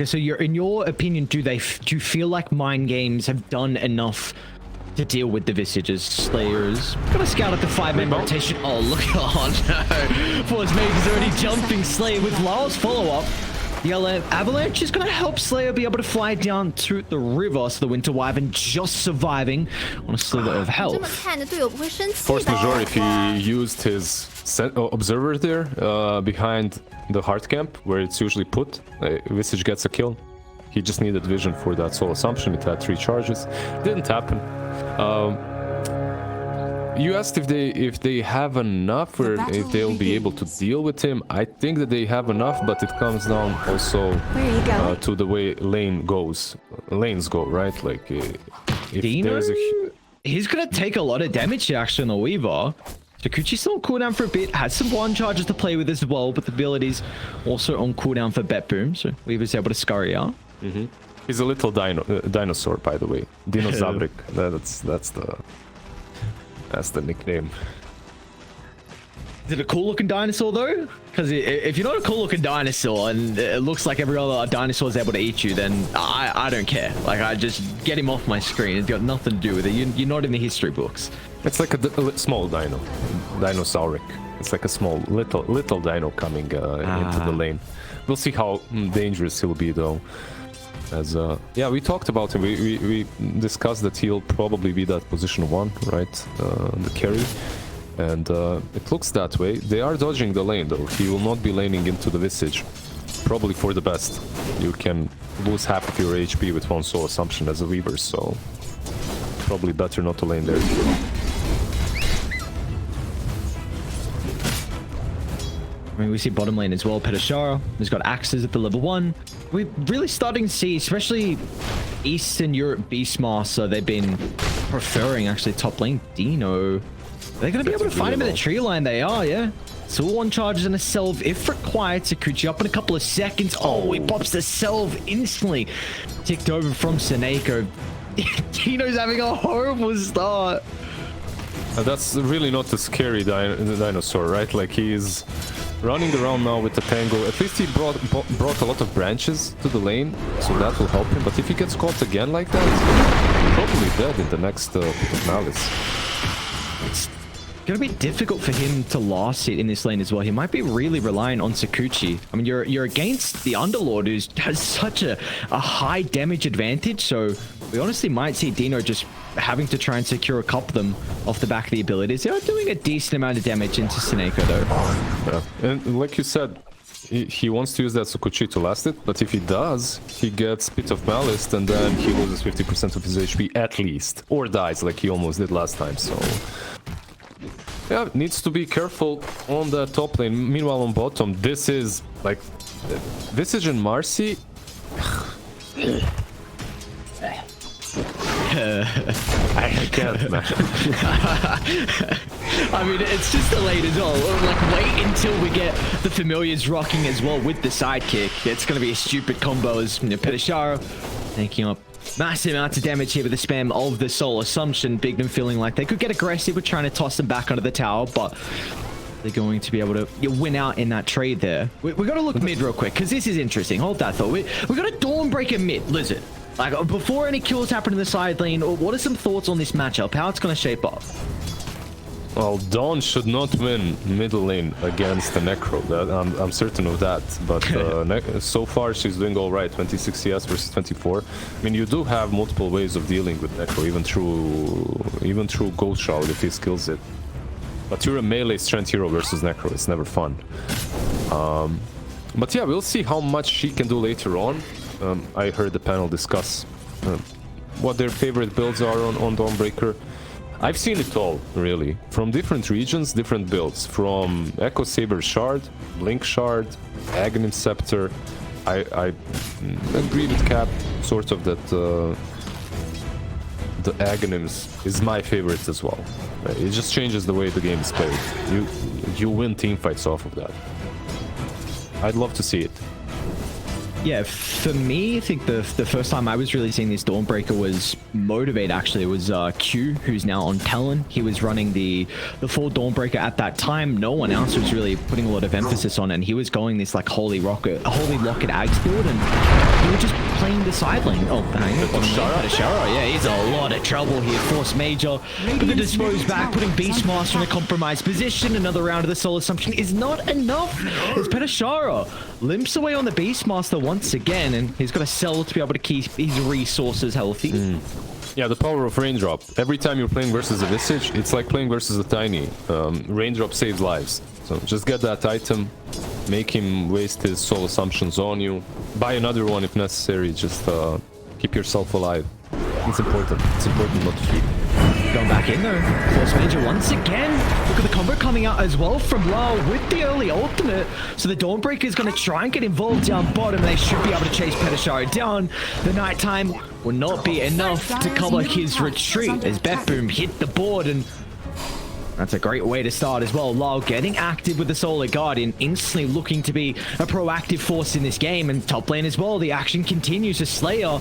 So in your opinion, do you feel like Mind Games have done enough to deal with the Visages? Slayers gonna scout at the 5-man rotation. Oh, look. Oh no, Force Mage is already jumping Slayer with Lyle's follow-up. The Avalanche is going to help Slayer be able to fly down to the river, so the Winter Wyvern just surviving on a sliver of health. Force Majeure, if he used his observer there behind the hard camp, where it's usually put, Visage gets a kill. He just needed vision for that Soul Assumption. It had 3 charges. Didn't happen. You asked if they have enough, or if they'll be able to deal with him. I think that they have enough, but it comes down also to the way lanes go, right? Like if Dino, he's gonna take a lot of damage here actually on the Weaver. Takuchi's still on cooldown for a bit, has some blind charges to play with as well, but the ability's also on cooldown for BetBoom, so Weaver's able to scurry out. He's a little dinosaur, by the way. Dinosauric. That's the nickname. Is it a cool looking dinosaur though? Because if you're not a cool looking dinosaur and it looks like every other dinosaur is able to eat you, then I don't care. Like, I just get him off my screen. It's got nothing to do with it. You're not in the history books. It's like a small dinosauric. It's like a small little dino coming into the lane. We'll see how dangerous he'll be though. As yeah, we talked about him. We discussed that he'll probably be that position 1, right? The carry, and it looks that way. They are dodging the lane though. He will not be laning into the Visage. Probably for the best. You can lose half of your HP with 1 Soul Assumption as a Weaver, so probably better not to lane there. I mean, we see bottom lane as well. Petashara has got axes at the level 1. We're really starting to see, especially Eastern Europe Beastmaster, they've been preferring actually top lane Dino. They're going to be able to find him in the tree line. They are, yeah. So 1 charges and a Salve if required. Takuchi up in a couple of seconds. Oh, he pops the Salve instantly. Ticked over from Seneko. Dino's having a horrible start. That's really not a scary dinosaur, right? Like, he's running around now with the Tango. At least he brought a lot of branches to the lane, so that will help him. But if he gets caught again like that, he's probably dead in the next bit of Malice. It's gonna be difficult for him to last it in this lane as well. He might be really reliant on Sakuchi. I mean, you're against the Underlord, who has such a high damage advantage, so we honestly might see Dino just having to try and secure a couple of them off the back of the abilities. They are doing a decent amount of damage into Seneko though. Yeah. And like you said, he wants to use that Sakuchi to last it, but if he does, he gets Pit of Malice, and then he loses 50% of his HP at least, or dies like he almost did last time. So yeah, needs to be careful on the top lane. Meanwhile, on bottom, this is like Visage and Marcy. I can't, man. I mean, it's just delayed as well. Like, wait until we get the familiars rocking as well with the sidekick. It's going to be a stupid combo as Petashara taking up massive amounts of damage here with the spam of the Soul Assumption. Big them feeling like they could get aggressive with trying to toss them back under the tower, but they're going to be able to win out in that trade there. We got to look mid real quick, because this is interesting. Hold that thought. We got a Dawnbreaker mid, Lizard. Like, before any kills happen in the side lane, what are some thoughts on this matchup? How it's going to shape up? Well, Dawn should not win middle lane against the Necro. I'm certain of that. But so far, she's doing all right. 26 CS versus 24. I mean, you do have multiple ways of dealing with Necro, even through Ghost Shower if he skills it. But you're a melee strength hero versus Necro. It's never fun. But yeah, we'll see how much she can do later on. I heard the panel discuss what their favorite builds are on Dawnbreaker. I've seen it all, really. From different regions, different builds. From Echo Saber Shard, Blink Shard, Aghanim Scepter. I agree with Cap, sort of, that the Aghanims is my favorite as well. It just changes the way the game is played. You win team fights off of that. I'd love to see it. Yeah, for me, I think the first time I was really seeing this Dawnbreaker was Motivate, actually. It was Q, who's now on Talon. He was running the full Dawnbreaker at that time. No one else was really putting a lot of emphasis on it, and he was going this like Holy Locket Ags build, and he was just playing the side lane. Oh, hang on. Yeah, he's in a lot of trouble here. Force Major, but the Dispose back, putting Beastmaster in a compromised position. Another round of the Soul Assumption is not enough. As Petashara limps away on the Beastmaster once again, and he's got to sell to be able to keep his resources healthy. Yeah, the power of Raindrop. Every time you're playing versus a Visage, it's like playing versus a Tiny. Raindrop saves lives. So just get that item, make him waste his Soul Assumptions on you, buy another one if necessary, just keep yourself alive. It's important. It's important not to feed. Going back in though. Force Major once again. Look at the combo coming out as well from Lau with the early ultimate. So the Dawnbreaker is going to try and get involved down bottom. They should be able to chase Petashara down. The nighttime will not be enough to cover his retreat as BetBoom hit the board, and that's a great way to start as well. Lau getting active with the Solar Guardian, instantly looking to be a proactive force in this game, and top lane as well. The action continues as Slayer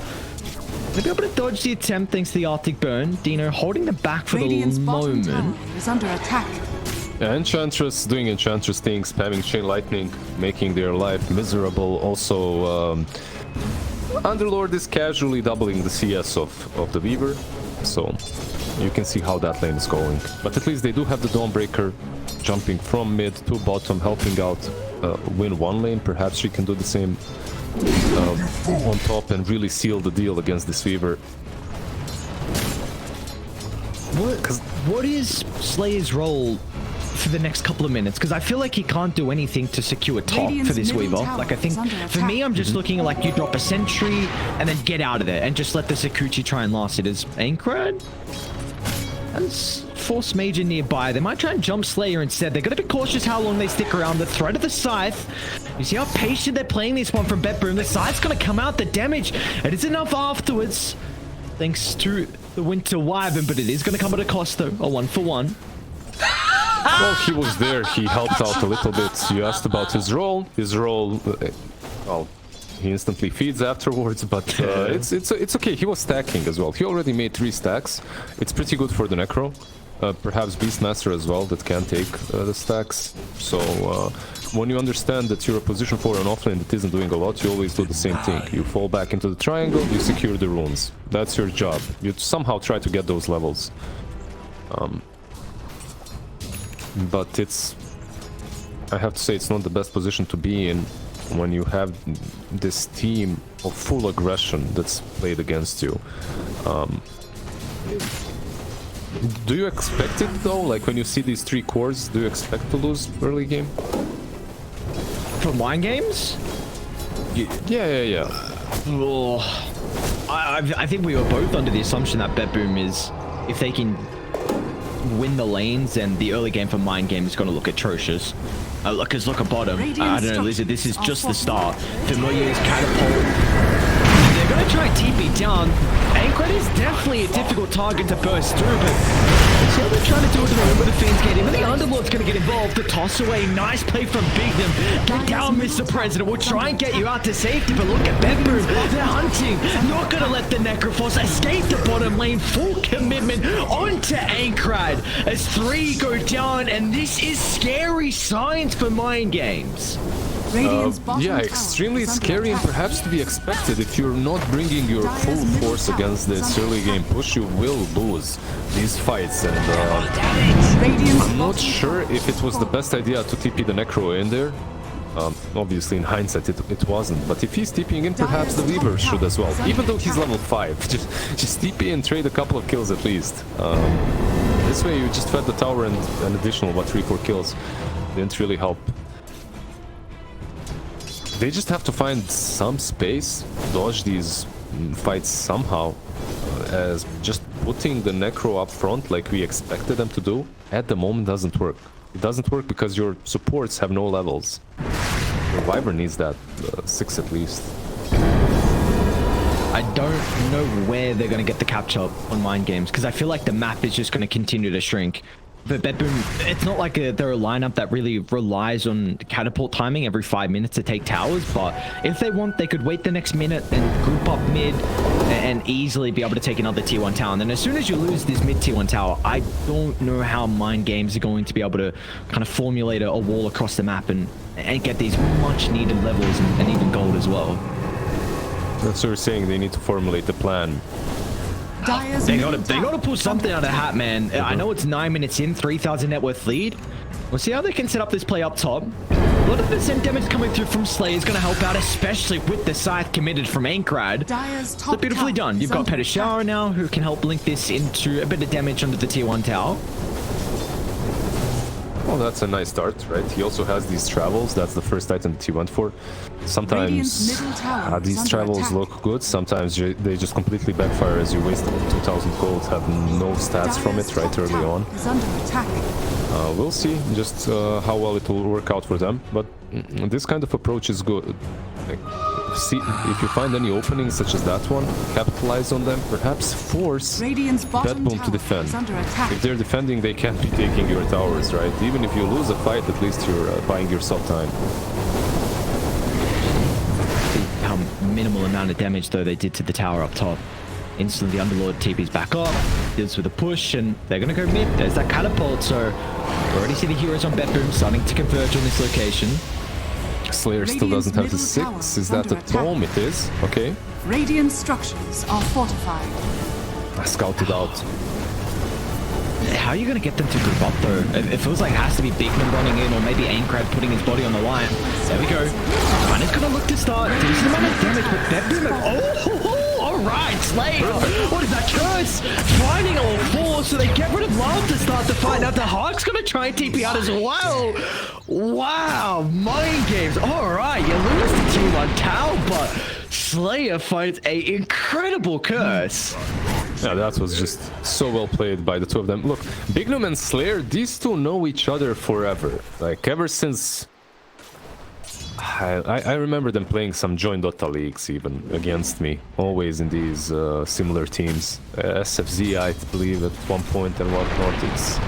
to be able to dodge the attempt thanks to the Arctic Burn. Dino holding them back for the moment. Is under attack. Yeah, Enchantress doing Enchantress things, spamming Chain Lightning, making their life miserable. Also, Underlord is casually doubling the CS of the Weaver, so you can see how that lane is going. But at least they do have the Dawnbreaker jumping from mid to bottom, helping out win one lane. Perhaps she can do the same on top and really seal the deal against this Weaver. What is Slayer's role for the next couple of minutes? Because I feel like he can't do anything to secure top for this Weaver. Like, I think for me, I'm just looking like you drop a sentry and then get out of there and just let the Sakuchi try and last it. As Ankrad and Force Major nearby, they might try and jump Slayer instead. They're going to be cautious how long they stick around. The threat of the Scythe, you see how patient they're playing this one from BetBoom. The Scythe's going to come out. The damage, it is enough afterwards thanks to the Winter Wyvern, but it is going to come at a cost though. A 1-for-1. Well, he was there. He helped out a little bit. You asked about his role. His role, well, he instantly feeds afterwards, but it's okay. He was stacking as well. He already made 3 stacks. It's pretty good for the Necro. Perhaps Beastmaster as well that can take the stacks. So when you understand that you're a position for an offlane that isn't doing a lot, you always do the same thing. You fall back into the triangle, you secure the runes. That's your job. You somehow try to get those levels. But it's, I have to say, it's not the best position to be in when you have this team of full aggression that's played against you. Do you expect it though? Like when you see these 3 cores, do you expect to lose early game? For mind games? Yeah. Oh, I think we were both under the assumption that BetBoom is, if they can win the lanes, and the early game for mind game is going to look atrocious. Look at bottom. I don't know, Lizard, this is just the start. Familiar's catapult. They're going to try TP down. Ankrad is definitely a difficult target to burst through, but see what they're trying to do with the moment the Fiends get in. But the Underlord's going to get involved. The toss away, nice play from Bignum. Get down, Mr. President. We'll try and get you out to safety, but look at BetBoom. They're hunting. Not going to let the Necrophos escape the bottom lane. Full commitment onto Ankrad as 3 go down, and this is scary signs for mind games. Yeah, extremely scary and perhaps to be expected. If you're not bringing your full force against this early game push, you will lose these fights. And I'm not sure if it was the best idea to TP the Necro in there. Obviously, in hindsight, it wasn't. But if he's TPing in, perhaps the Weaver should as well. Even though he's level 5, just TP and trade a couple of kills at least. This way, you just fed the tower and an additional, 3-4 kills. Didn't really help. They just have to find some space, dodge these fights somehow, as just putting the Necro up front like we expected them to do, at the moment doesn't work. It doesn't work because your supports have no levels. Your Wyvern needs that, 6 at least. I don't know where they're going to get the capture on mind games, because I feel like the map is just going to continue to shrink. But BetBoom, it's not like they're a lineup that really relies on catapult timing every 5 minutes to take towers, but if they want, they could wait the next minute and group up mid and easily be able to take another tier 1 tower. And then as soon as you lose this mid tier 1 tower, I don't know how Mind Games are going to be able to kind of formulate a wall across the map and get these much needed levels and even gold as well. That's what we're saying, they need to formulate the plan. They gotta pull something out of the hat, man. I know it's 9 minutes in, 3,000 net worth lead. We'll see how they can set up this play up top. A lot of percent damage coming through from Slayer is going to help out, especially with the scythe committed from Aincrad. So beautifully done. You've got Petashara now, who can help link this into a bit of damage under the tier 1 tower. Well, that's a nice start, right? He also has these travels. That's the first item that he went for. Sometimes these travels look good. Sometimes they just completely backfire as you waste 2,000 gold, have no stats from it right early on. We'll see just how well it will work out for them. But this kind of approach is good. Like, see, if you find any openings such as that one, capitalize on them. Perhaps force BetBoom to defend. If they're defending, they can't be taking your towers, right? Even if you lose a fight, at least you're buying yourself time. How minimal amount of damage though they did to the tower up top. Instantly the Underlord TP's back up, deals with a push, and they're gonna go mid. There's that catapult, so we already see the heroes on BetBoom starting to converge on this location. Slayer still doesn't have the 6. Is that the tome? It is. Okay. Radiant structures are fortified. I scouted out. How are you going to get them to group up though? It feels like it has to be Bigman running in, or maybe Aincrad putting his body on the line. There we go. Mana's going to look to start. Decent amount of damage, but BetBoom. Alright, Slayer. What is that curse? Finding all 4, so they get rid of Love to start the fight. Now the Hawk's going to try and TP out as well. Wow, Mind Games. Alright, you lose the tier 1 tower, but Slayer finds a incredible curse. Yeah, that was just so well played by the two of them. Look, Bignum and Slayer, these two know each other forever. Like, ever since... I remember them playing some joint Dota leagues even against me. Always in these similar teams. SFZ, I believe, at one point and whatnot. It's...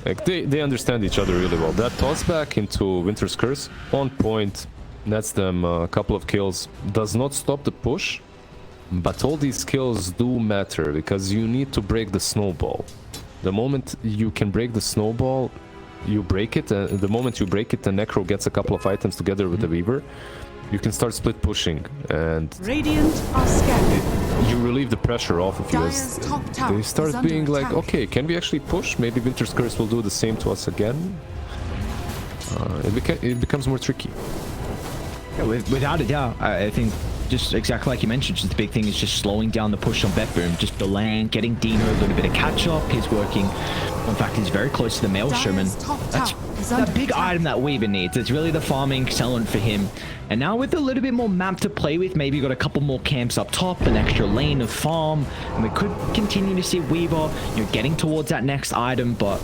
Like, they understand each other really well. That toss back into Winter's Curse, on point, nets them a couple of kills. Does not stop the push. But all these skills do matter, because you need to break the snowball. The moment you can break the snowball, you break it. The moment you break it, the Necro gets a couple of items together with the Weaver. You can start split pushing, and Radiant are scanning. You relieve the pressure off of you. As they start being like, okay, can we actually push? Maybe Winter's Curse will do the same to us again. It becomes more tricky. Yeah, without a doubt, I think just exactly like you mentioned, just the big thing is just slowing down the push on BetBoom, just delaying, getting Dino a little bit of catch up. He's working. In fact, he's very close to the Maelstrom, and that's that big item that Weaver needs. It's really the farming excellent for him. And now with a little bit more map to play with, maybe got a couple more camps up top, an extra lane of farm, and we could continue to see Weaver, getting towards that next item, but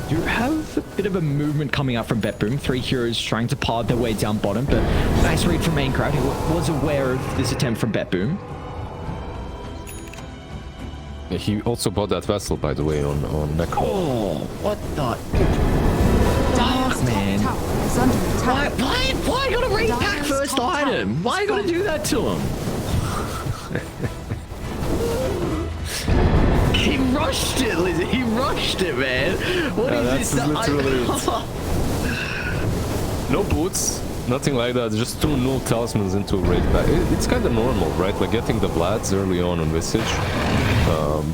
you have a bit of a movement coming up from BetBoom. 3 heroes trying to pod their way down bottom, but nice read from Aincrad, who was aware of this attempt from BetBoom. Yeah, he also bought that vessel, by the way, on Necrophos. Oh, what the... Dark, man. Why you gotta repack first item? Why you gotta do that to him? He rushed it, Lizzie. He rushed it, man. What is this? Literally no boots, nothing like that. Just 2 null talismans into a raid pack. It's kind of normal, right? Like getting the Vlads early on Visage.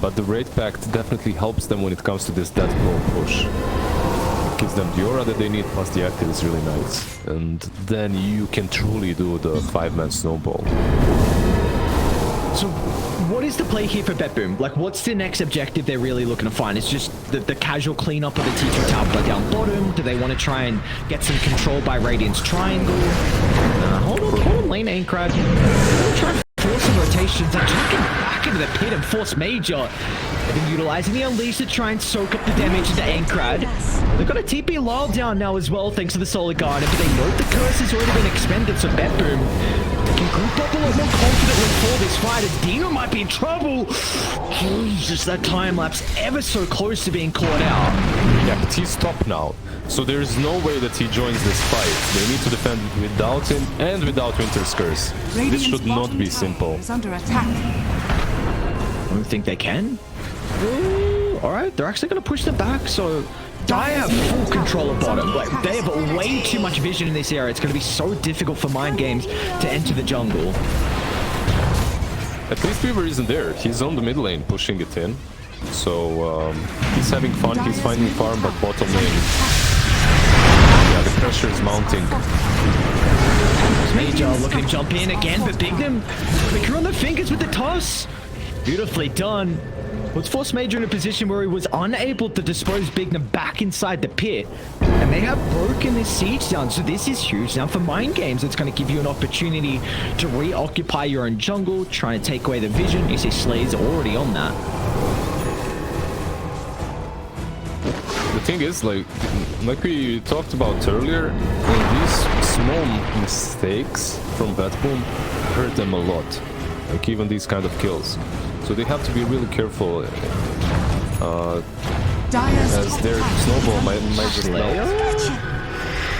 But the raid pack definitely helps them when it comes to this death blow push. It gives them the aura that they need, plus the active is really nice. And then you can truly do the 5-man snowball. So what is the play here for BetBoom? Like, what's the next objective they're really looking to find? It's just the casual cleanup of the T2 tower down bottom? Do they want to try and get some control by Radiant's triangle? Hold on, lane Aincrad. Try and force some rotations. They're trying to get back into the pit and force Major. They've been utilizing the Unleash to try and soak up the damage into Aincrad. They've got a TP Lyle down now as well, thanks to the Solar Guardian, but they know the curse has already been expended, so BetBoom can group up a lot more confidently for this spider. Dino might be in trouble. Jesus, that time lapse ever so close to being caught out. Yeah, but he's top now. So there's no way that he joins this fight. They need to defend without him and without Winter's Curse. This should not be simple. Is under attack. I don't think they can. Ooh, all right, they're actually going to push them back. So Dire have full control of bottom. Like, they have way too much vision in this area. It's going to be so difficult for Mind Games to enter the jungle. At least Weaver isn't there. He's on the mid lane pushing it in. So he's having fun. He's finding farm, but bottom lane. Yeah, the pressure is mounting. Major, look at him jump in again, but Bignum quicker on the fingers with the toss. Beautifully done. Was Force Major in a position where he was unable to dispose Bignum back inside the pit. And they have broken this siege down, so this is huge. Now for Mind Games, it's going to give you an opportunity to reoccupy your own jungle, trying to take away the vision. You see Slay's already on that. The thing is, like we talked about earlier, these small mistakes from BetBoom hurt them a lot. Like even these kind of kills. So they have to be really careful as their snowball might just melt.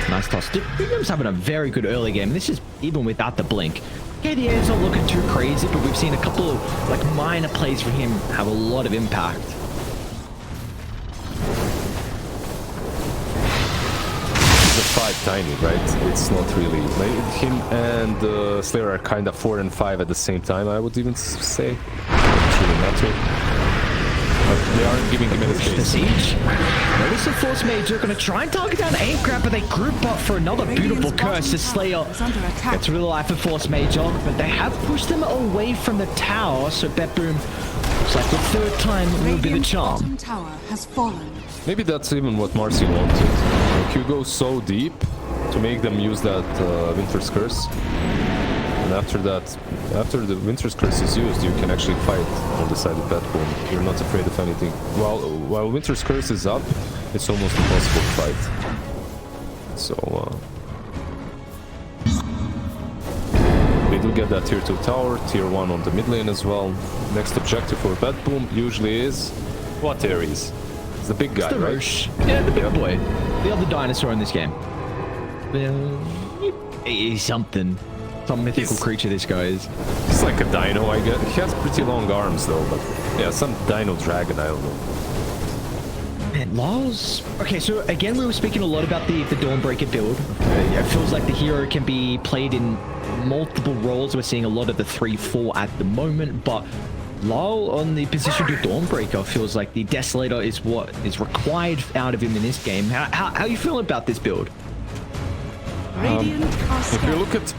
Nice toss. Bignum's having a very good early game. This is even without the blink. KDA's not looking too crazy, but we've seen a couple of like minor plays for him have a lot of impact. He's a 5 tiny, right? It's not really like him and Slayer are kind of 4 and 5 at the same time. I would even say. Really matter. But they aren't giving him any space. The siege. Notice the Force Major going to try and target down aim grab, but they group up for another beautiful curse. The Slayer gets rid of the life of Force Major, but they have pushed them away from the tower. So BetBoom, it's like the third time will be the charm. Tower has fallen. Maybe that's even what Marcy wanted. Like you go so deep to make them use that Winter's Curse. And after that, after the Winter's Curse is used, you can actually fight on the side of BetBoom. You're not afraid of anything. While Winter's Curse is up, it's almost impossible to fight. So they do get that tier 2 tower, tier 1 on the mid lane as well. Next objective for BetBoom usually is what Ares? It's the big guy, the right? Roche. Yeah, the big boy. The other dinosaur in this game. He's something. Some mythical creature this guy is. He's like a dino, I guess. He has pretty long arms though, but yeah, some dino dragon, I don't know. Man, Laws. Okay, so again, we were speaking a lot about the Dawnbreaker build. It feels like the hero can be played in multiple roles. We're seeing a lot of the 3-4 at the moment, but Lyle on the position to Dawnbreaker feels like the Desolator is what is required out of him in this game. How you feeling about this build? If you look at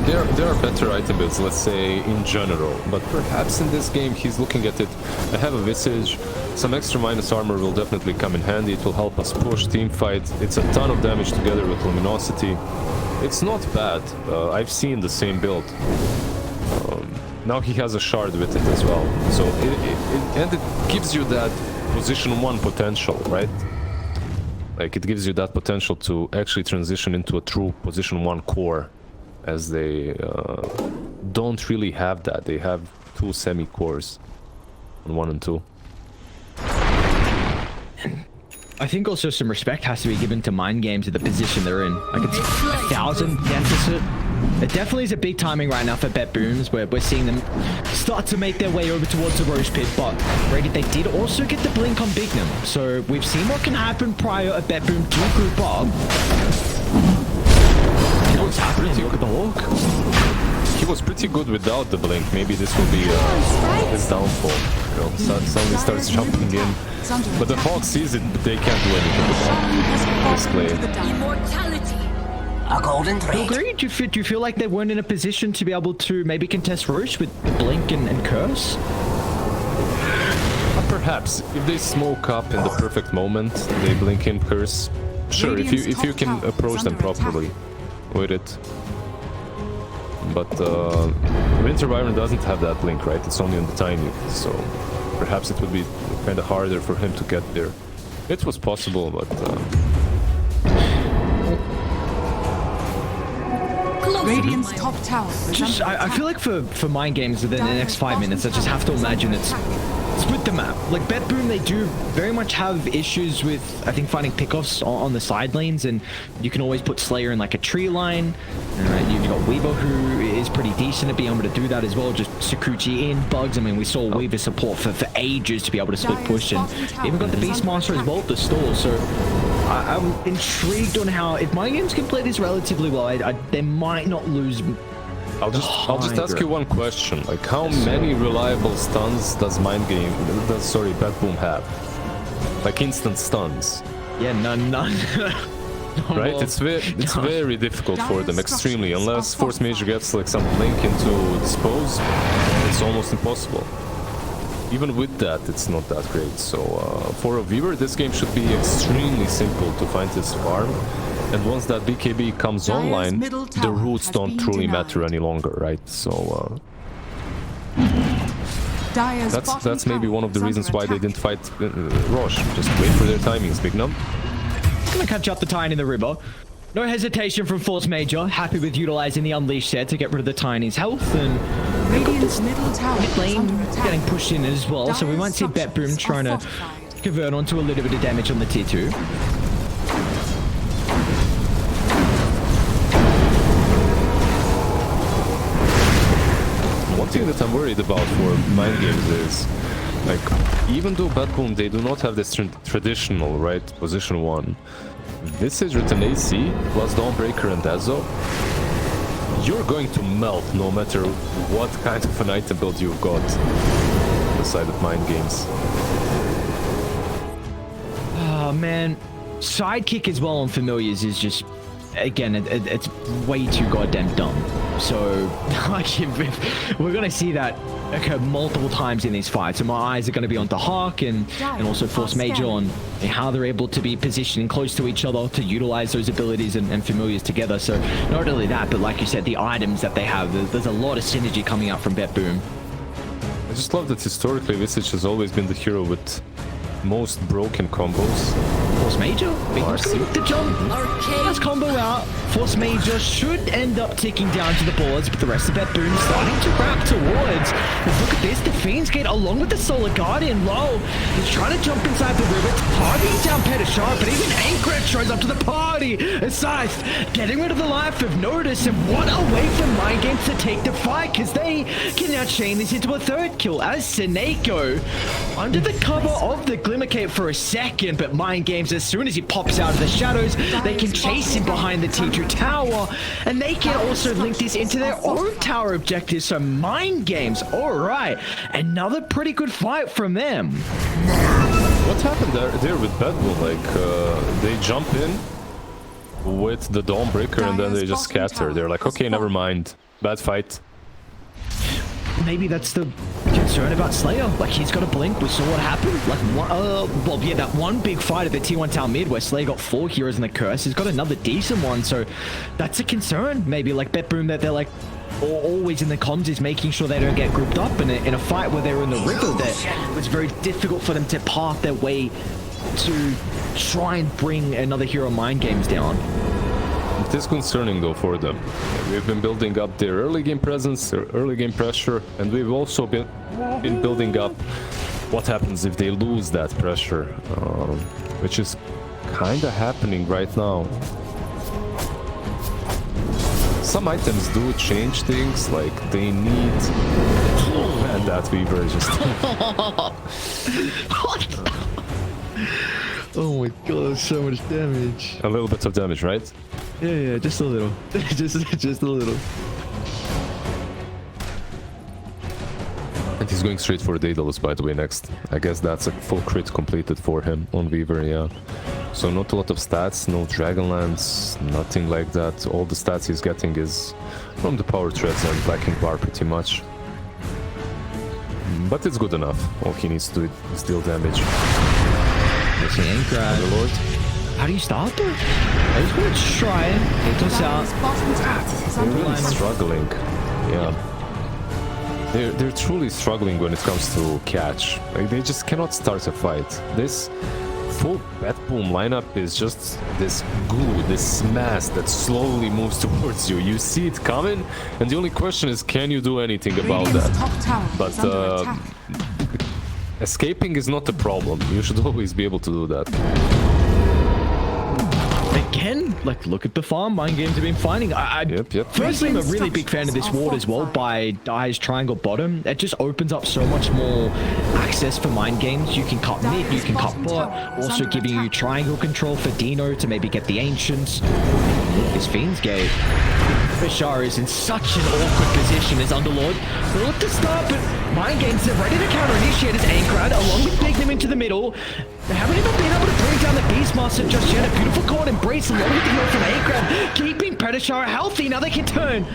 there are better item builds, let's say in general, but perhaps in this game he's looking at it. I have a Visage, some extra minus armor will definitely come in handy. It will help us push team fight. It's a ton of damage together with luminosity. It's not bad. I've seen the same build. Now he has a shard with it as well, so it gives you that position 1 potential, right? Like it gives you that potential to actually transition into a true position 1 core, as they don't really have that. They have 2 semi-cores on 1 and 2. I think also some respect has to be given to Mind Games at the position they're in. Like it's 1,000 deficit. It definitely is a big timing right now for BetBooms, where we're seeing them start to make their way over towards the Roche Pit, but Brady, they did also get the blink on Bignum. So we've seen what can happen prior to BetBoom to group up. What's happening? Look at the Hawk. He was pretty good without the blink. Maybe this will be his downfall. You know, suddenly starts jumping in. But the Hawk sees it, but they can't do anything with this play. Immortality. A golden thread. Agree? Do you feel like they weren't in a position to be able to maybe contest Roche with the blink and curse? Perhaps if they smoke up in the perfect moment, they blink in curse. Sure, if you can approach them properly with it. But Winter Wyvern doesn't have that blink, right? It's only on the tiny, so perhaps it would be kind of harder for him to get there. It was possible, but Radiant's top tower is Just, under I attack. feel like for mind games within the next 5 minutes, I just have to imagine it's split the map. Like BetBoom, they do very much have issues with, I think, finding pickoffs on the side lanes, and you can always put Slayer in like a tree line. You've got Weaver, who is pretty decent at being able to do that as well. Just Sakuchi in, Bugs. I mean, we saw Weaver support for ages to be able to split push, and even got the Beastmaster as well at the stall. So I'm intrigued on how, if mind games can play this relatively well, they might not lose. I'll just ask you one question. Like, how many reliable stuns does BetBoom have? Like instant stuns. Yeah, none. Right? It's very difficult for them, extremely. Unless Force Major gets like some blink into dispose, it's almost impossible. Even with that, it's not that great. So for a viewer, this game should be extremely simple to find his farm. And once that BKB comes online, the roots don't truly matter any longer, right? So that's maybe one of the reasons why they didn't fight Roche. Just wait for their timings, Big Num. Gonna catch up the Tiny in the river. No hesitation from Force Major. Happy with utilizing the Unleash set to get rid of the Tiny's health, and Radiant's middle tower mid is lane under attack. getting pushed in as well. So we might see BetBoom trying to convert onto a little bit of damage on the tier 2. One thing that I'm worried about for mind games is, like, even though BetBoom, they do not have this traditional, right, position 1, Visage with an AC plus Dawnbreaker and Ezo, you're going to melt no matter what kind of an item build you've got on the side of mind games. Oh man, sidekick as well on familiars is just, again, it's way too goddamn dumb. So like, if we're gonna see that occur multiple times in these fights, so my eyes are going to be on the Hawk and also Force Major on how they're able to be positioning close to each other to utilize those abilities and familiars together. So not only that, but like you said, the items that they have, there's a lot of synergy coming out from BetBoom. I just love that historically Visage has always been the hero with most broken combos. Force Major, big the jump. Last combo out. Force Major should end up ticking down to the boards, but the rest of BetBoom is starting to wrap towards. And look at this, the Fiend's Gate along with the Solar Guardian low. He's trying to jump inside the river, targeting down Petashar, but even Anchorage shows up to the party. And Scythe getting rid of the life of Notice, and what a way for Mind Games to take the fight, because they can now chain this into a third kill as Seneko under the cover of the Glimmercape for a second, but Mind Games, as soon as he pops out of the shadows, they can chase him behind the T2 tower, and they can also link this into their own tower objectives. So Mind Games, all right, another pretty good fight from them. What happened there with BetBoom? Like, they jump in with the Dawnbreaker and then they just scatter. They're like, okay, never mind. Bad fight. Maybe that's the concern about Slayer. Like, he's got a blink. We saw what happened. Like, well, yeah, that one big fight at the T1 Tower mid where Slayer got 4 heroes in the curse. He's got another decent one, so that's a concern. Maybe like BetBoom, that they're like always in the comms is making sure they don't get grouped up in a fight where they're in the river. That it's very difficult for them to path their way to try and bring another hero Mind Games down. It is concerning though for them. We've been building up their early game presence, their early game pressure, and we've also been building up what happens if they lose that pressure, which is kind of happening right now. Some items do change things, like they need... And that Weaver is just... What? Oh my god, so much damage. A little bit of damage, right? Yeah, just a little. just a little. And he's going straight for Daedalus, by the way, next. I guess that's a full crit completed for him on Weaver, yeah. So not a lot of stats, no Dragonlance, nothing like that. All the stats he's getting is from the power treads and Black Ink Bar pretty much. But it's good enough. All he needs to do is deal damage. Missing Anchor. Lord. How do you stop it? I just want to try it. Hit us out. They're really struggling. Yeah. They're truly struggling when it comes to catch. Like, they just cannot start a fight. This full BetBoom lineup is just this goo, this mass that slowly moves towards you. You see it coming, and the only question is, can you do anything about Radiant's that? top tower But is under attack. escaping is not the problem. You should always be able to do that. Again, like, look at the farm Mind Games have been finding. Yep. Firstly, I'm a really big fan of this ward as well by Dai's triangle bottom. It just opens up so much more access for Mind Games. You can cut mid, you can cut bot, also giving you triangle control for Dino to maybe get the Ancients. This Fiend's Gate. Bashar is in such an awkward position as Underlord. They look to start, but Mind Games are ready to counter-initiate as Ankrad, along with Dignum into the middle. They haven't even been able to bring down the Beastmaster just yet. A beautiful cord embrace along with the heal from Ankrad, keeping Predashar healthy. Now they can turn.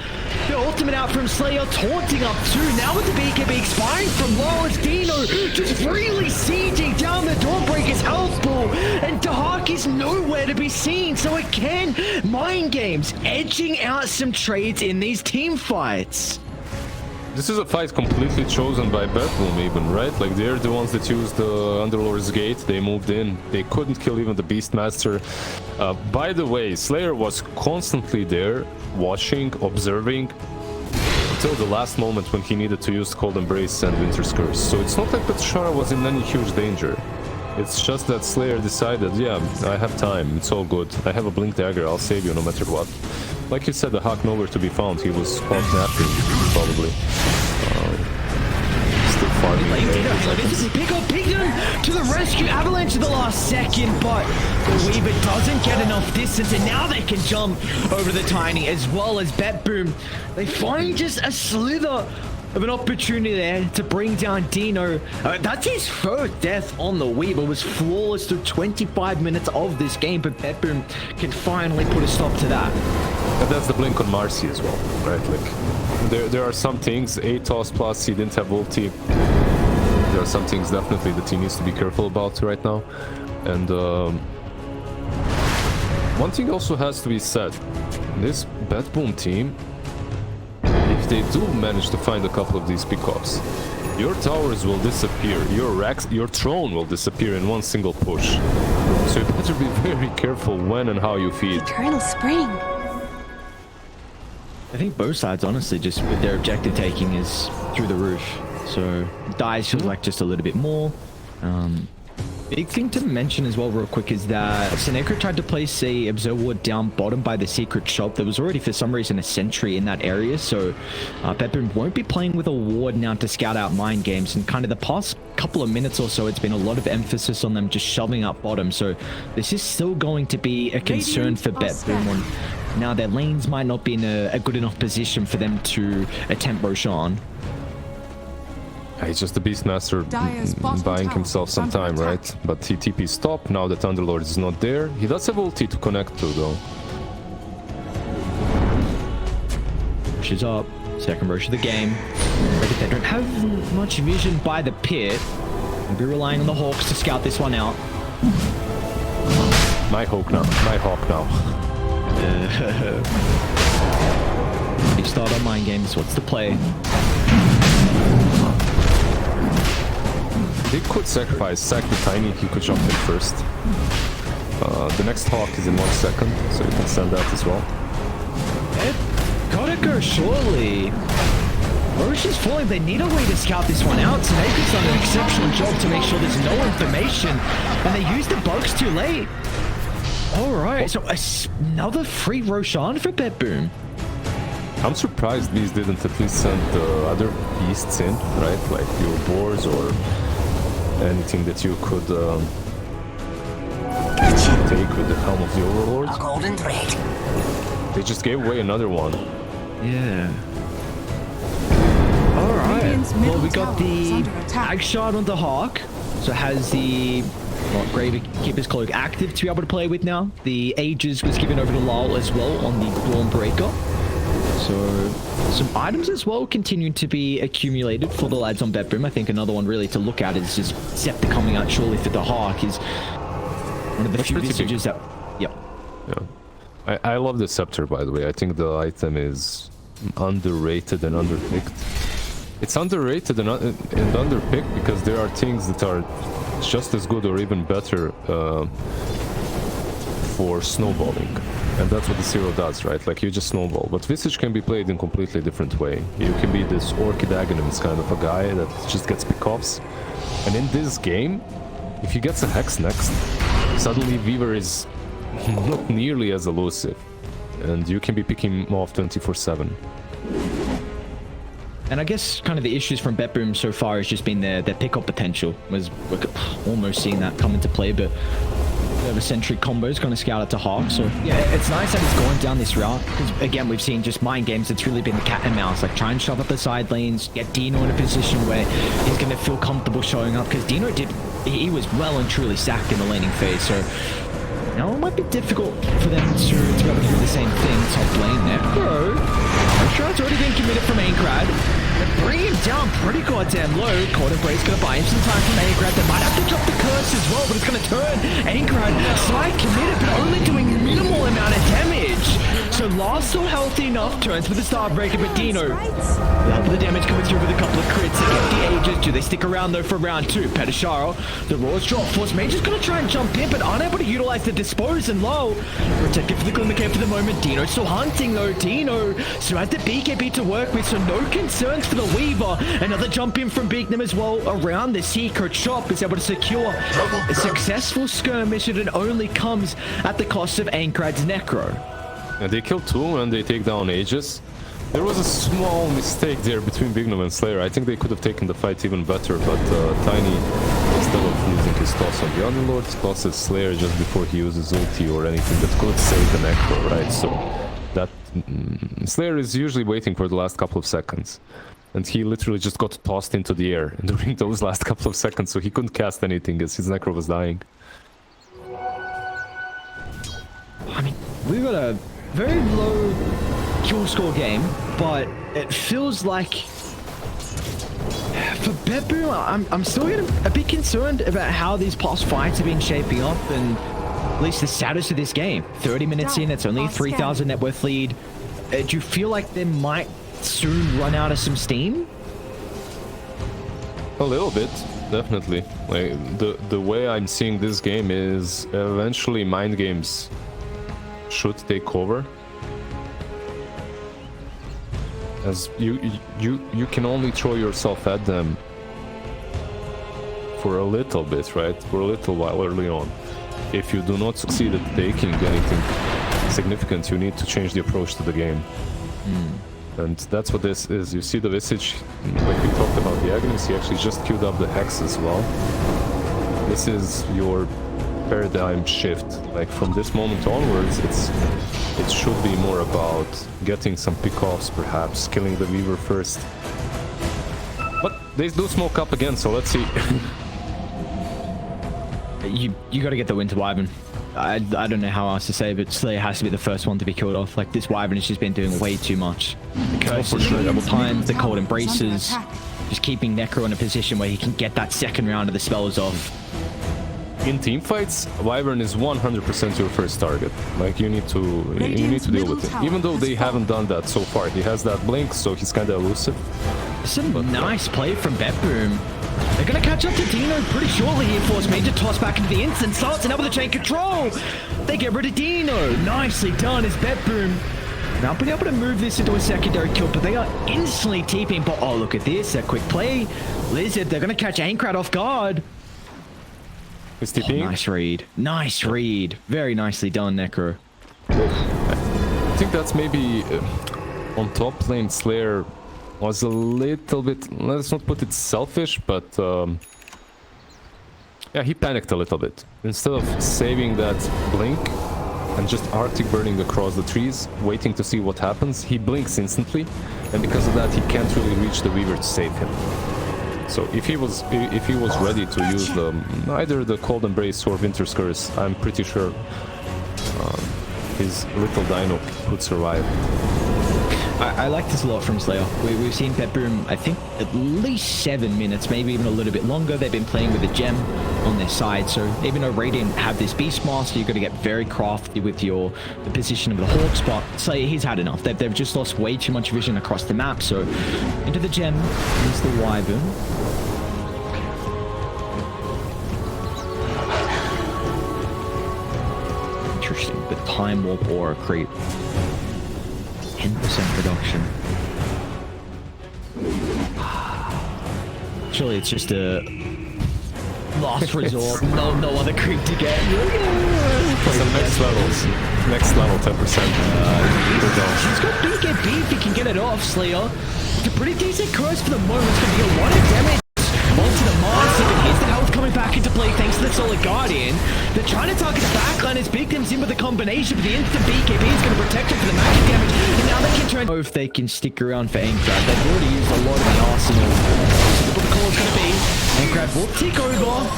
The ultimate out from Slayer, taunting up too. Now with the BKB expiring from Lawrence, Dino just really sieging down the Dawnbreaker's health pool. And Dahak is nowhere to be seen. So again, Mind Games edging out some trades in these team fights. This is a fight completely chosen by BetBoom even, right? Like, they're the ones that used the Underlord's Gate. They moved in. They couldn't kill even the Beastmaster. By the way, Slayer was constantly there, watching, observing, until the last moment when he needed to use Cold Embrace and Winter's Curse. So it's not like Petshara was in any huge danger. It's just that Slayer decided, yeah, I have time, it's all good. I have a Blink Dagger, I'll save you no matter what. Like you said, the Hawk nowhere to be found. He was caught napping, probably. Still farming. Pick up Pigdom to the rescue. Avalanche to the last second, but the Weaver doesn't get enough distance, and now they can jump over the Tiny as well as BetBoom. They find just a slither of an opportunity there to bring down Dino. That's his first death on the Weaver. Was flawless through 25 minutes of this game, but BetBoom can finally put a stop to that. But that's the blink on Marcy as well, right? Like, there are some things, ATOS plus, he didn't have ulti. There are some things definitely that he needs to be careful about right now. And one thing also has to be said. This BetBoom team, if they do manage to find a couple of these pickups, your towers will disappear, your throne will disappear in one single push. So you better be very careful when and how you feed. Eternal Spring. I think both sides, honestly, just with their objective taking is through the roof. So Dice feels like just a little bit more. Big thing to mention as well real quick is that Senecro tried to place a Observer Ward down bottom by the secret shop. There was already for some reason a sentry in that area, so BetBoom won't be playing with a ward now to scout out Mind Games. And kind of the past couple of minutes or so, it's been a lot of emphasis on them just shoving up bottom. So this is still going to be a concern for BetBoom. Now their lanes might not be in a good enough position for them to attempt Roshan. He's just the Beastmaster buying himself some time, right? But he TP stop now that Underlord is not there. He does have ulti to connect to though. Rushes up, second rush of the game. They don't have much vision by the pit. We'll be relying on the Hawks to scout this one out. My Hawk now. Big start on Mind Games. What's the play? They could sack the Tiny, he could jump in first. The next Hawk is in 1 second, so you can send that as well. Gotta go surely. Roche is falling. They need a way to scout this one out. Taneko's done an exceptional job to make sure there's no information. And they used the bugs too late. Alright, so another free Roshan for BetBoom. I'm surprised these didn't at least send the other beasts in, right? Like your boars or anything that you could take with the helm of the Overlord. A golden thread. They just gave away another one. Yeah. Alright. Radiant's Well, middle we got tower is the under attack. Ag Shard on the Hawk. So has the Gravekeeper's Cloak active to be able to play with now. The Aegis was given over to Lyle as well on the Dawnbreaker. So some items as well continue to be accumulated for the lads on BetBoom. I think another one really to look at is just Scepter coming out surely for the Hawk is one of the few visages that... Yep. Yeah. I love the Scepter, by the way. I think the item is underrated and underpicked. It's underrated and underpicked because there are things that are just as good or even better for snowballing. And that's what the Zero does, right? Like, you just snowball. But Visage can be played in a completely different way. You can be this Orchid Aghanim's kind of a guy that just gets pick-offs. And in this game, if he gets a Hex next, suddenly Weaver is not nearly as elusive. And you can be picking him off 24/7. And I guess kind of the issues from BetBoom so far has just been their pickup potential. We're almost seeing that come into play, but the Sentry combo is going to scout it to Hawk. So yeah, it's nice that he's going down this route, because again, we've seen just mind games. It's really been the cat and mouse, like try and shove up the side lanes, get Dino in a position where he's going to feel comfortable showing up, because Dino he was well and truly sacked in the laning phase. So now it might be difficult for them to be able to do the same thing top lane there. Bro, Shroud's already been committed from Ankrad. They bring him down pretty goddamn low. Cold Embrace gonna buy him some time from Ankrad. They might have to drop the curse as well, but it's gonna turn Ankrad side committed, but only doing minimal amount of damage. So Lars still healthy enough, turns for the Starbreaker, but Dino, without the damage coming through with a couple of crits, they get the ages. Do they stick around though for round 2? Petasharo, the Roars drop. Force Mage's gonna try and jump in, but unable to utilize the Dispose and low. Protected for the Glimmer Cave for the moment. Dino still hunting though. Dino still has the BKB to work with, so no concerns for the Weaver. Another jump in from Beeknam as well around the Secret Shop, is able to secure a successful skirmish, and it only comes at the cost of Ankrad's Necro. And they kill 2 and they take down Aegis. There was a small mistake there between Bignum and Slayer. I think they could have taken the fight even better, but Tiny, instead of using his toss on the Underlord, tosses Slayer just before he uses ulti or anything that could save the Necro, right? So that Slayer is usually waiting for the last couple of seconds. And he literally just got tossed into the air during those last couple of seconds, so he couldn't cast anything as his Necro was dying. I mean, we got a very low kill score game, but it feels like for BetBoom, I'm still getting a bit concerned about how these past fights have been shaping up, and at least the status of this game. 30 minutes in, it's only a 3,000 net worth lead. Do you feel like they might soon run out of some steam? A little bit, definitely. Like the way I'm seeing this game is eventually mind games should take over, as you can only throw yourself at them for a little bit, right? For a little while early on. If you do not succeed at taking anything significant, you need to change the approach to the game. And that's what this is. You see the Visage, like we talked about the Aghanim, he actually just queued up the Hex as well. This is your paradigm shift. Like from this moment onwards, it should be more about getting some pick-offs, perhaps killing the Weaver first. But they do smoke up again, so let's see. You got to get the Winter Wyvern. I don't know how else to say, but Slayer has to be the first one to be killed off. Like, this Wyvern has just been doing way too much. The curses double times, the cold embraces, just keeping Necro in a position where he can get that second round of the spells off. In team fights, Wyvern is 100% your first target. Like, you need to deal with it. Even though they haven't done that so far. He has that blink, so he's kind of elusive. Some nice play from BetBoom. They're going to catch up to Dino pretty shortly here. Force Mage to toss back into the instant. Starts and up with the chain control. They get rid of Dino. Nicely done as BetBoom now being able to move this into a secondary kill, but they are instantly TPing. But oh, look at this. A quick play. Lizard, they're going to catch Ankrad off guard. Oh, nice read. Nice read. Very nicely done, Necro. I think that's maybe on top lane Slayer was a little bit, let's not put it selfish, but yeah, he panicked a little bit. Instead of saving that blink and just Arctic burning across the trees, waiting to see what happens, he blinks instantly, and because of that he can't really reach the Weaver to save him. So if he was ready to use either the Cold Embrace or Winter's Curse, I'm pretty sure his little dino could survive. I like this a lot from Slayer. We've seen BetBoom, I think, at least 7 minutes, maybe even a little bit longer. They've been playing with a gem on their side. So even though Radiant have this Beastmaster, you've got to get very crafty with the position of the Hawk spot. Slayer, he's had enough. They've just lost way too much vision across the map. So into the gem is the Wyvern. with time warp aura creep. 10% reduction. Surely it's just a last resort. No other creep to get. For some next level 10%. He's got BKB if he can get it off, Slayer. It's a pretty decent curse for the moment. It's going to be a lot of damage onto the monster, but here's the health coming back into play thanks to the Solid Guardian. They're trying to target the backline as Big Dim's in with the combination, but the instant BKB is going to protect him for the magic damage, and now they can turn... If they can stick around for Ankrad, they've already used a lot of the arsenal. So what the call is going to be, Ankrad will tick over,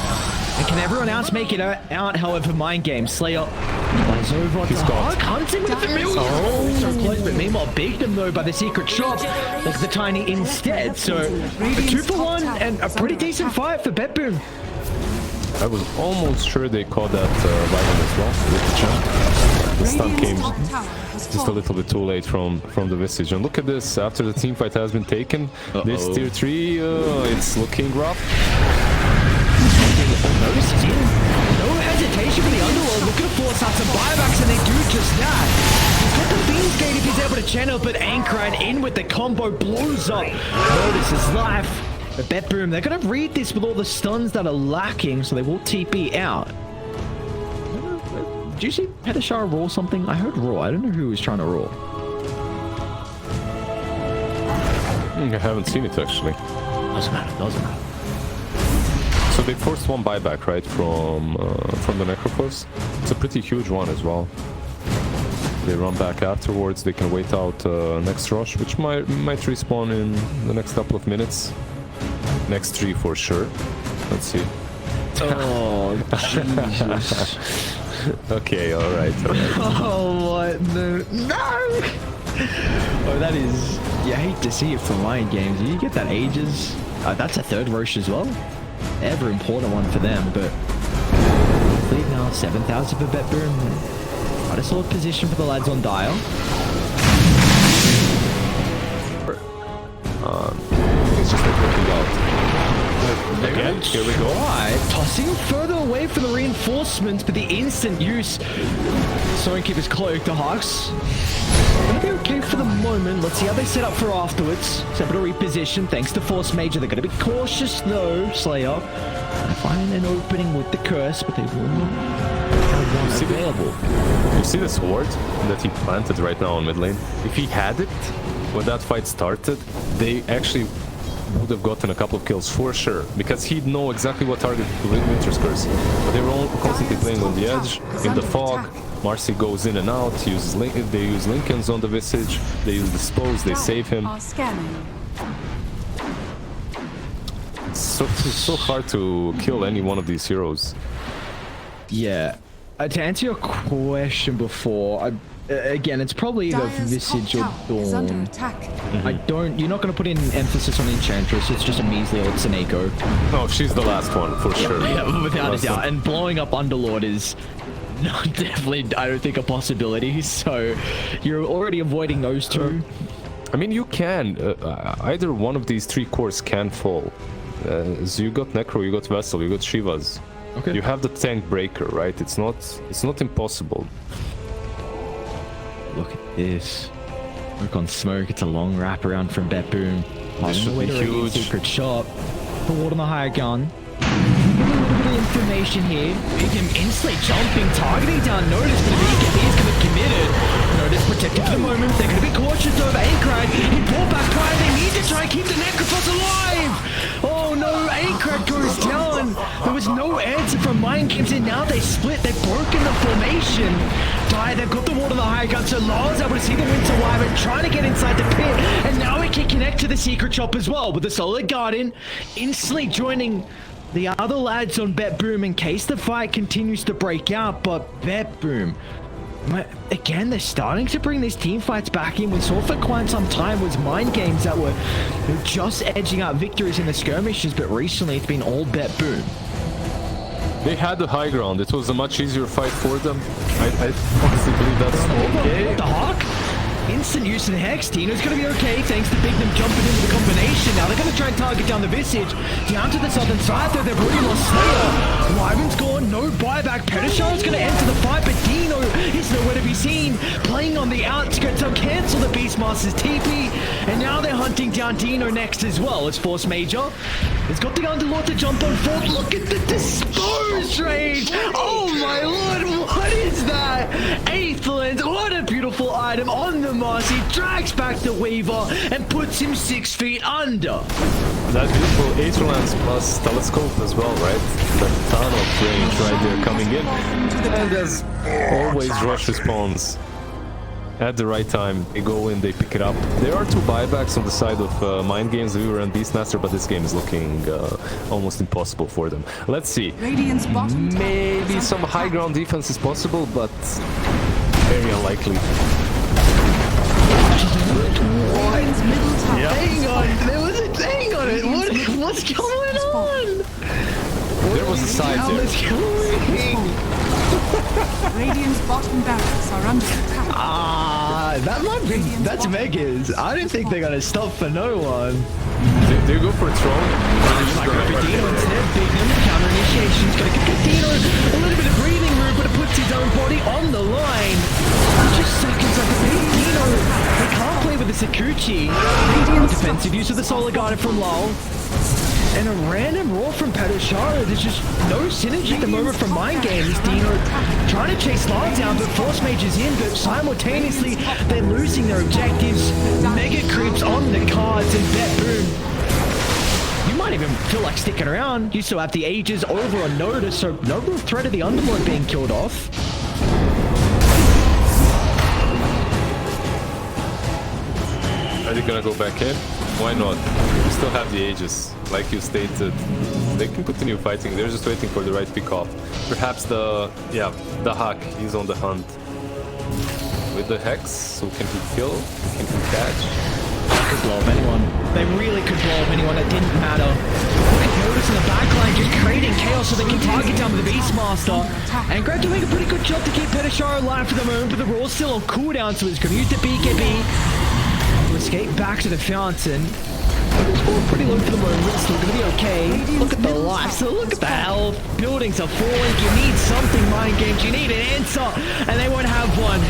and can everyone else make it out? However, Mind Game, Slayer flies over. He's got hunting with the familiar. Oh, so close, but meanwhile, Big Dim though by the secret shop, like the Tiny instead. So a 2-for-1 and a pretty decent fight for BetBoom. I was almost sure they caught that Viking as well with the jump. The stun came just a little bit too late from the Visage. And look at this, after the team fight has been taken, this tier 3, it's looking rough. No hesitation for the Underworld, looking to force out some buybacks, and they do just that. He's got the Fiend's Gate if he's able to channel, but Ankrad in with the combo blows up. Notice his life. But BetBoom, they're going to read this with all the stuns that are lacking, so they will TP out. Did you see Petashara roar something? I heard roar. I don't know who was trying to roar. I haven't seen it actually. Doesn't matter. So they forced one buyback, right, from the Necrophos. It's a pretty huge one as well. They run back afterwards. They can wait out next rush, which might respawn in the next couple of minutes. Next 3 for sure. Let's see. Oh, Jesus. Okay, all right. Oh, what? No. Oh, that is... You hate to see it from Mind Games. You get that Aegis. That's a 3rd Roche as well. Ever important one for them, but... Lead now, 7,000 for BetBoom. Quite a solid position for the lads on Dial. It's just like looking out. Again, here we go. Tossing further away from the reinforcements, but the instant use. Stonekeeper's cloak, the Hawks. Gonna be okay for the moment. Let's see how they set up for afterwards. It's able to reposition thanks to Force Major. They're gonna be cautious though, Slayer. Find an opening with the curse, but they will not have one available. You see the sword that he planted right now on mid lane? If he had it when that fight started, they actually would have gotten a couple of kills for sure, because he'd know exactly what target to bring Winter's Curse. But they were all constantly playing on the edge, in the fog. Marcy goes in and out, they use Lincolns on the Visage, they use Dispose, they save him. It's so hard to kill any one of these heroes. Yeah. To answer your question before, again, it's probably either Visage or Dawn. You're not going to put in emphasis on Enchantress, it's just a measly old Seneko. No, she's the last one, for sure. Yeah, without a doubt. And blowing up Underlord is not definitely, I don't think, a possibility. So you're already avoiding those two. I mean, you can. Either one of these 3 cores can fall. So you got Necro, you got Vessel, you got Shivas. Okay. You have the tank breaker, right? It's not impossible. Look at this. Look on smoke. It's a long wraparound from BetBoom. This should be huge. Secret shot. The ward on the higher gun. Information here. Big him instantly jumping, targeting down Notice, but BKB is going to be committed. Notice protected for the moment. They're going to be cautious over Ankrad. He brought back Pride. They need to try and keep the Necrophos alive. Oh no, Ankrad goes down. There was no answer from Mind Games, and now they split. They've broken the formation. They've got the ward on the high gun, so Law's able to see the Winter Wyvern trying to get inside the pit, and now he can connect to the secret shop as well with the Solid Guardian instantly joining the other lads on BetBoom in case the fight continues to break out. But BetBoom, again, they're starting to bring these team fights back in. We saw for quite some time was Mind Games that were just edging out victories in the skirmishes, but recently it's been all BetBoom. They had the high ground. It was a much easier fight for them. I honestly believe that's okay. The Hawk? Instant use of the Hex. Dino's going to be okay thanks to Bignum jumping into the combination. Now they're going to try and target down the Visage. Down to the southern side though, they've already lost Slayer. Wyvern's gone, no buyback. Pedishar's going to enter the fight, but Dino is nowhere to be seen. Playing on the outskirts, they'll cancel the Beastmaster's TP. And now they're hunting down Dino next as well. It's Force Major. He's got the Underlord to jump on forward. Look at the Dispose range. Oh my lord, what is that? 8th lens, what a beautiful item on the Moss. He drags back the Weaver and puts him 6 feet under. That beautiful Aetherlance plus telescope as well, right? The ton of range right there coming in. And as always, Rush responds at the right time. They go in, they pick it up. There are 2 buybacks on the side of Mind Games, Weaver and Beastmaster, but this game is looking almost impossible for them. Let's see. Radiant's bottom tower Maybe is some under high attack. ground defense is possible, but very unlikely. Radiant's middle tower Yeah. is Hang on, there was a hang on it. What's going on? There was a side How there. is going? Radiant's bottom barracks are under attack. That might be, that's Vegas. I don't think they're gonna stop for no one. They go for a throne. Like Dino instead, Bignum, counter initiation's gonna give Dino a little bit of breathing room, but it puts his own body on the line. Just seconds like a baby Dino. They can't play with the Sakuchi. Defensive use of the Solar Guardian from Lol. And a random roar from Pedishara. There's just no synergy at the moment from Mind Games. Dino trying to chase Lyle down, but Force Mage's in, but simultaneously they're losing their objectives. Mega creeps on the cards and BetBoom. You might even feel like sticking around. You still have the Aegis over on Notice, so no real threat of the Underlord being killed off. Are they gonna go back in? Why not? We still have the Aegis. Like you stated, they can continue fighting. They're just waiting for the right pick-off. Perhaps the hack, he's on the hunt. With the Hex, so can he kill? Can he catch? Could blow up anyone. They really could blow up anyone. It didn't matter. Look at Notice in the backline just creating chaos so they can target down with the Beastmaster. And Greg doing a pretty good job to keep Pedishara alive for the moment, but the Raw's still on cooldown, so he's going to use the BKB to escape back to the fountain. It's all pretty low for the moment, it's still going to be okay. Look at the life, so look at the health. Buildings are falling, you need something, Mind Games, you need an answer, and they won't have one.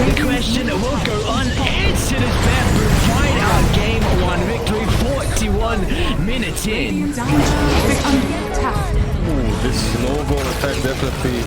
The question will go unanswered as BetBoom find out game 1 victory, 41 minutes in. Radiant's middle tower is under attack. Ooh, this snowball effect definitely